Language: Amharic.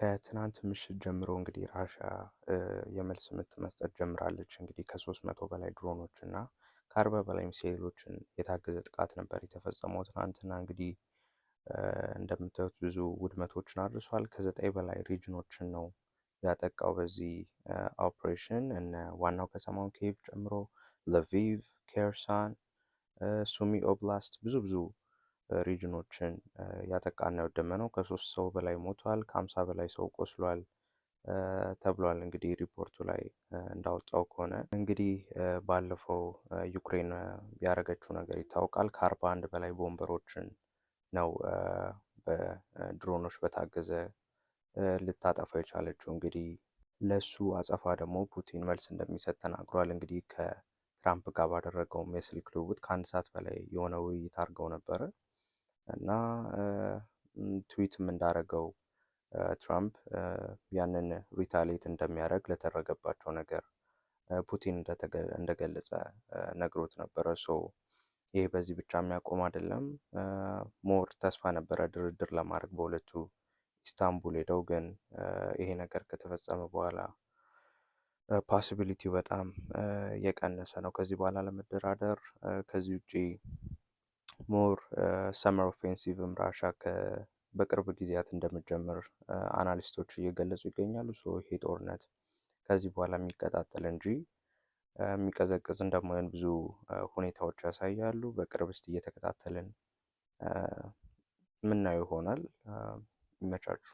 ከትናንት ምሽት ጀምሮ እንግዲህ ራሻ የመልስ ምት መስጠት ጀምራለች። እንግዲህ ከ300 በላይ ድሮኖች እና ከ40 በላይ ሚሳኤሎችን የታገዘ ጥቃት ነበር የተፈጸመው ትናንትና። እንግዲህ እንደምታዩት ብዙ ውድመቶችን አድርሷል። ከ9 በላይ ሪጅኖችን ነው ያጠቃው በዚህ ኦፕሬሽን እነ ዋናው ከተማውን ኪየቭ ጨምሮ ለቪቭ፣ ኬርሳን፣ ሱሚ ኦብላስት ብዙ ሪጅኖችን ያጠቃና ያወደመ ነው። ከ3 ሰው በላይ ሞቷል፣ ከ50 በላይ ሰው ቆስሏል ተብሏል። እንግዲህ ሪፖርቱ ላይ እንዳወጣው ከሆነ እንግዲህ ባለፈው ዩክሬን ያደረገችው ነገር ይታወቃል። ከ41 በላይ ቦምበሮችን ነው በድሮኖች በታገዘ ልታጠፋ የቻለችው። እንግዲህ ለሱ አጸፋ ደግሞ ፑቲን መልስ እንደሚሰጥ ተናግሯል። እንግዲህ ከትራምፕ ጋር ባደረገውም የስልክ ልውውጥ ከ1 ሰዓት በላይ የሆነ ውይይት አድርገው ነበረ እና ትዊትም እንዳደረገው ትራምፕ ያንን ሪታሌት እንደሚያደርግ ለተደረገባቸው ነገር ፑቲን እንደገለጸ ነግሮት ነበረ። ይሄ በዚህ ብቻ የሚያቆም አይደለም። ሞር ተስፋ ነበረ ድርድር ለማድረግ በሁለቱ ኢስታንቡል ሄደው፣ ግን ይሄ ነገር ከተፈጸመ በኋላ ፓሲቢሊቲው በጣም የቀነሰ ነው ከዚህ በኋላ ለመደራደር። ከዚህ ውጪ ሞር ሰመር ኦፌንሲቭም ራሻ በቅርብ ጊዜያት እንደምትጀምር አናሊስቶች እየገለጹ ይገኛሉ። ይሄ ጦርነት ከዚህ በኋላ የሚቀጣጠል እንጂ የሚቀዘቅዝ እንደማይሆን ብዙ ሁኔታዎች ያሳያሉ። በቅርብ እስቲ እየተከታተልን ምናየው ይሆናል። ይመቻችሁ።